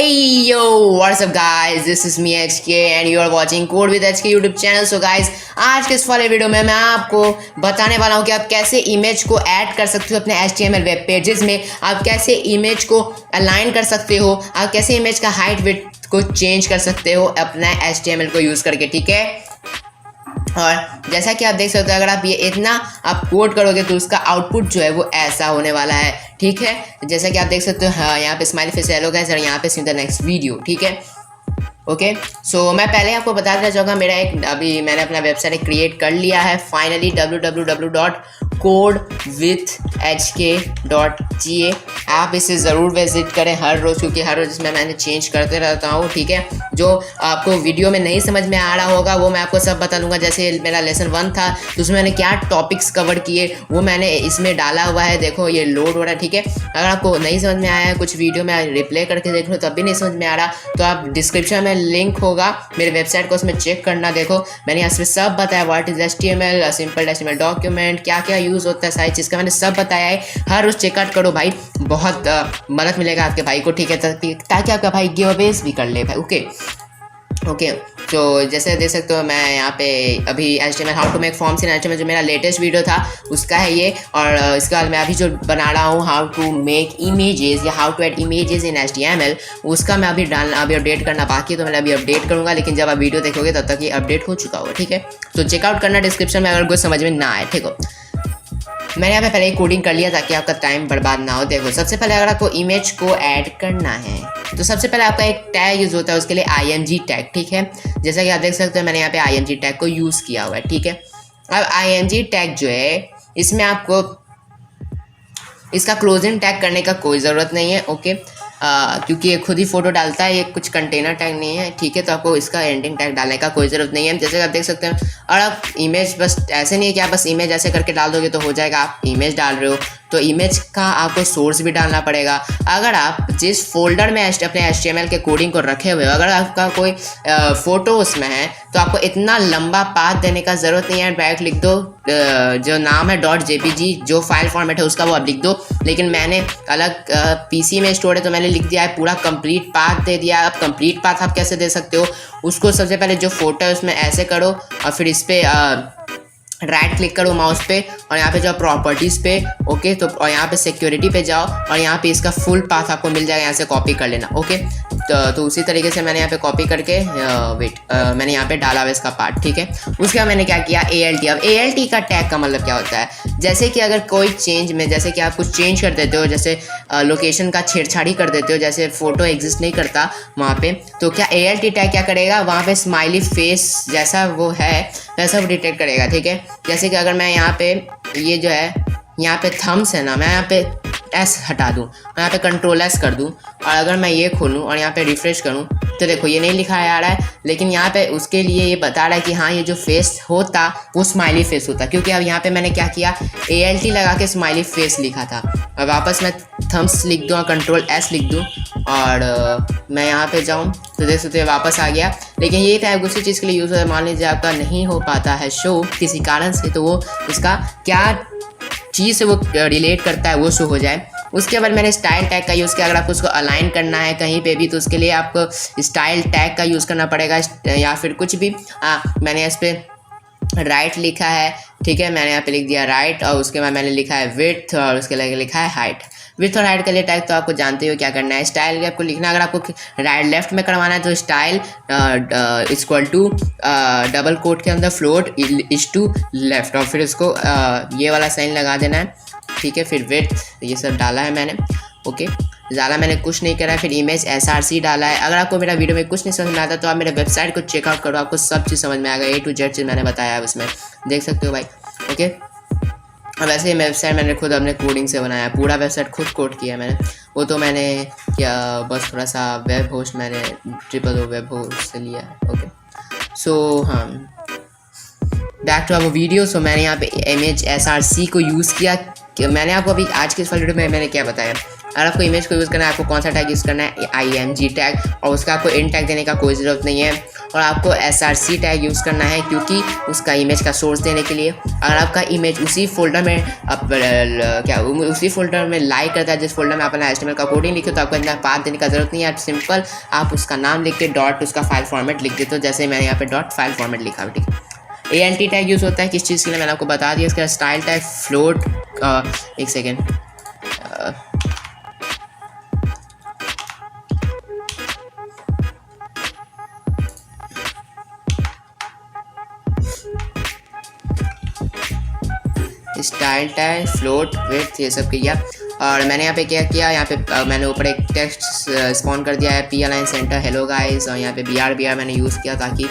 Hey yo, what's up guys? This is me HK and you are watching Code with HK YouTube channel. So guys, आज के इस वाले video में मैं आपको बताने वाला हूँ कि आप कैसे इमेज को ऐड कर सकते हो अपने HTML वेब पेजेस में। आप कैसे इमेज को अलाइन कर सकते हो, आप कैसे इमेज का हाइट विड्थ को चेंज कर सकते हो अपना HTML को यूज़ करके, ठीक है। और जैसा कि आप देख सकते हो, अगर आप ये इतना आप कोड करोगे तो उसका आउटपुट जो है वो ऐसा होने वाला है, ठीक है। जैसा कि आप देख सकते हो, हाँ, यहाँ पे स्माइली फेस हेलो गाइस और यहाँ पे सी द नेक्स्ट वीडियो, ठीक है। ओके सो मैं पहले आपको बता देना चाहूँगा, मेरा एक अभी मैंने अपना वेबसाइट क्रिएट कर लिया है फाइनली, www.codewithhk.ga। आप इसे ज़रूर विजिट करें हर रोज़, क्योंकि हर रोज़ इसमें मैंने चेंज करते रहता हूँ, ठीक है। जो आपको वीडियो में नहीं समझ में आ रहा होगा वो मैं आपको सब बता दूंगा। जैसे मेरा लेसन 1 था तो उसमें मैंने क्या टॉपिक्स कवर किए वो मैंने इसमें डाला हुआ है। देखो ये लोड हो रहा है, ठीक है। अगर आपको नहीं समझ में आया है, कुछ वीडियो में रिप्ले करके देख लो तब भी नहीं समझ में आ रहा, तो आप डिस्क्रिप्शन में लिंक होगा मेरे वेबसाइट को, उसमें चेक करना। देखो मैंने यहाँ पे सब बताया, what is HTML, simple HTML document, क्या क्या यूज़ होता है, सारी चीज़ का मैंने सब बताया है। हर रोज़ चेकआउट करो भाई, बहुत मदद मिलेगा आपके भाई को, ठीक है, ताकि आपका भाई गिव अवेज भी कर ले भाई। ओके तो जैसे देख सकते हो मैं यहाँ पे अभी HTML how to make forms in HTML जो मेरा लेटेस्ट वीडियो था उसका है ये। और इसके बाद मैं अभी जो बना रहा हूँ हाउ टू मेक इमेजेस या how to add images in HTML, उसका मैं अभी अपडेट करना बाकी है, तो मैं अभी अपडेट करूँगा। लेकिन जब आप वीडियो देखोगे तब तक ये अपडेट हो चुका होगा, ठीक है। तो चेकआउट करना डिस्क्रिप्शन में अगर कुछ समझ में ना आए, ठीक हो। मैंने यहाँ पे पहले ही कोडिंग कर लिया ताकि आपका टाइम बर्बाद ना हो। देखो सबसे पहले अगर आपको इमेज को ऐड करना है तो सबसे पहले आपका एक टैग यूज़ होता है, उसके लिए ING टैग, ठीक है। जैसा कि आप देख सकते हो मैंने यहाँ पे ING टैग को यूज़ किया हुआ है, ठीक है। अब ING टैग जो है इसमें आपको इसका क्लोजिंग टैग करने का कोई ज़रूरत नहीं है, ओके। क्योंकि ये खुद ही फोटो डालता है, ये कुछ कंटेनर टैग नहीं है, ठीक है। तो आपको इसका एंडिंग टैग डालने का कोई ज़रूरत नहीं है। जैसे आप देख सकते हैं, और आप इमेज बस ऐसे नहीं है कि आप बस इमेज ऐसे करके डाल दोगे तो हो जाएगा। आप इमेज डाल रहे हो तो इमेज का आपको सोर्स भी डालना पड़ेगा। अगर आप जिस फोल्डर में अपने HTML के कोडिंग को रखे हुए हो, अगर आपका कोई फ़ोटो उसमें है तो आपको इतना लंबा पाथ देने का ज़रूरत नहीं है। डायरेक्ट लिख दो जो नाम है .jpg, जो फाइल फॉर्मेट है उसका वो आप लिख दो। लेकिन मैंने अलग PC में स्टोर है तो मैंने लिख दिया है पूरा कंप्लीट पाथ दे दिया। अब कंप्लीट पाथ आप कैसे दे सकते हो, उसको सबसे पहले जो फोटो है उसमें ऐसे करो और फिर इस पर राइट क्लिक करो माउस पे और यहाँ पे जाओ प्रॉपर्टीज़ पे, ओके। तो और यहाँ पे सिक्योरिटी पे जाओ और यहाँ पे इसका फुल पाथ आपको मिल जाएगा, यहाँ से कॉपी कर लेना, ओके। तो उसी तरीके से मैंने यहाँ पे कॉपी करके मैंने यहाँ पे डाला हुआ इसका पार्ट, ठीक है। उसके बाद मैंने क्या किया, ALT। अब ALT का टैग का मतलब क्या होता है, जैसे कि अगर कोई चेंज में, जैसे कि आप कुछ चेंज कर देते हो, जैसे लोकेशन का छेड़छाड़ी कर देते हो, जैसे फ़ोटो एग्जिस्ट नहीं करता वहाँ पे, तो क्या ALT टैग क्या करेगा, वहाँ पे स्माइली फेस जैसा वो है वैसा वो डिटेक्ट करेगा, ठीक है। जैसे कि अगर मैं यहाँ पे ये जो है यहाँ पे थम्स है ना, मैं यहाँ पे S हटा दूँ, मैं यहाँ पे कंट्रोल S कर दूँ और अगर मैं ये खोलूँ और यहाँ पे रिफ्रेश करूँ तो देखो ये नहीं लिखा आ रहा है, लेकिन यहाँ पे उसके लिए ये बता रहा है कि हाँ ये जो फेस होता वो स्माइली फेस होता, क्योंकि अब यहाँ पे मैंने क्या किया, ALT लगा के स्माइली फेस लिखा था। अब वापस मैं थम्स लिख दूँ और कंट्रोल S लिख दूँ और मैं यहाँ पे जाऊँ तो देख सकते हो वापस आ गया। लेकिन ये टैग उसी चीज़ के लिए यूज़ होता है, मान लीजिए आपका नहीं हो पाता है शो किसी कारण से, तो वो इसका क्या चीज़ से वो रिलेट करता है वो शो हो जाए। उसके बाद मैंने स्टाइल टैग का यूज़ किया। अगर आपको उसको अलाइन करना है कहीं पे भी तो उसके लिए आपको स्टाइल टैग का यूज़ करना पड़ेगा, या फिर कुछ भी। मैंने इस पर राइट लिखा है, ठीक है, मैंने यहाँ पे लिख दिया राइट और उसके बाद मैंने लिखा है विड्थ और उसके लिए लिखा है हाइट। विड्थ और हाइट के लिए टैग तो आपको जानते हो क्या करना है। स्टाइल भी आपको लिखना, अगर आपको राइट लेफ्ट में करवाना है तो style equal to double quote के अंदर फ्लोट इज टू लेफ्ट और फिर उसको ये वाला साइन लगा देना है, ठीक है। फिर विड्थ ये सब डाला है मैंने, ओके। ज़्यादा मैंने कुछ नहीं करा है। फिर इमेज SRC डाला है। अगर आपको मेरा वीडियो में कुछ नहीं समझ में आता तो आप मेरे वेबसाइट को चेकआउट करो, आपको सब चीज़ समझ में आएगा, A to Z चीज़ मैंने बताया है उसमें, देख सकते हो भाई, ओके। अब वैसे ही वेबसाइट मैंने खुद अपने कोडिंग से बनाया, पूरा वेबसाइट खुद कोड किया मैंने। वो तो मैंने क्या बस थोड़ा सा वेब होस्ट मैंने ट्रिपल वेब होस्ट से लिया है, ओके। सो हाँ, बैक टू आवर वीडियो। सो मैंने यहाँ पे इमेज SRC को यूज़ किया। मैंने आपको अभी आज के इस वीडियो में मैंने क्या बताया, अगर आपको इमेज को यूज़ करना है आपको कौन सा टैग यूज़ करना है, ING टैग, और उसका आपको इन टैग देने का कोई ज़रूरत नहीं है। और आपको src टैग यूज़ करना है क्योंकि उसका इमेज का सोर्स देने के लिए। अगर आपका इमेज उसी फोल्डर में उसी फोल्डर में लाइक करता है जिस फोल्डर में आप अपना HTML का कोडिंग लिखे, तो आपको इतना पाथ देने का जरूरत नहीं है। आप सिंपल आप उसका नाम लिख के डॉट उसका फाइल फॉर्मेट लिख देते हो, जैसे मैंने यहाँ पे डॉट फाइल फॉर्मेट लिखा है, ठीक है। ANT टैग यूज़ होता है किस चीज़ के लिए मैंने आपको बता दिया। इसका स्टाइल टैग फ्लोट, एक second, style tag float width ये सब किया। और मैंने यहाँ पे क्या किया, यहाँ पे मैंने ऊपर एक टेक्स्ट स्पॉन कर दिया है, P align centre hello guys, और यहाँ पे BR मैंने यूज़ किया ताकि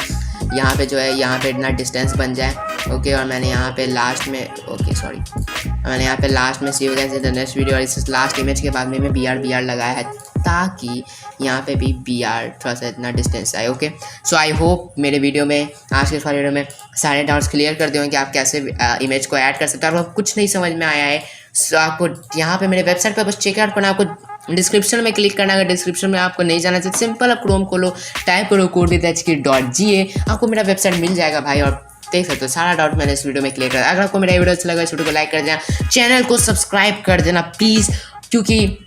यहाँ पे जो है यहाँ पे इतना डिस्टेंस बन जाए, ओके। और मैंने यहाँ पे लास्ट में मैंने यहाँ पे लास्ट में see you guys in the next video, और इस लास्ट इमेज के बाद में मैं BR लगाया है ताकि यहाँ पे भी BR थोड़ा सा इतना डिस्टेंस आए, ओके। सो आई होप मेरे वीडियो में, आज के वीडियो में सारे डाउट्स क्लियर कर दिए होंगे कि आप कैसे इमेज को ऐड कर सकते हैं। आपको कुछ नहीं समझ में आया है, सो आपको यहाँ पे मेरे वेबसाइट पर बस चेकआउट करना, आपको डिस्क्रिप्शन में क्लिक करना। अगर डिस्क्रिप्शन में आपको नहीं जाना चाहिए, सिंपल आप क्रोम खोलो, टाइप करो code.hk.ga, आपको मेरा वेबसाइट मिल जाएगा भाई, और देख सकते हो सारा डाउट मैंने इस वीडियो में क्लियर कर। अगर आपको मेरा वीडियो अच्छा लगा इस वीडियो को लाइक कर देना, चैनल को सब्सक्राइब कर देना प्लीज़, क्योंकि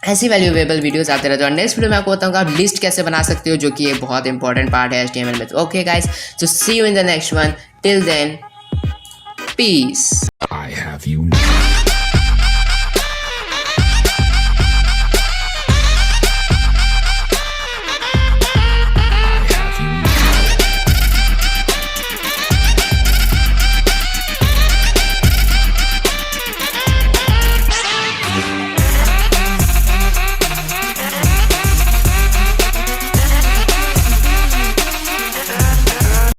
ऐसी वैल्यूएबल वीडियोस आते रहते हैं। और नेक्स्ट वीडियो में आपको बताऊंगा आप लिस्ट कैसे बना सकते हो, जो कि एक बहुत इंपॉर्टेंट पार्ट है HTML में। Okay guys, so see you in the next one, till then piece.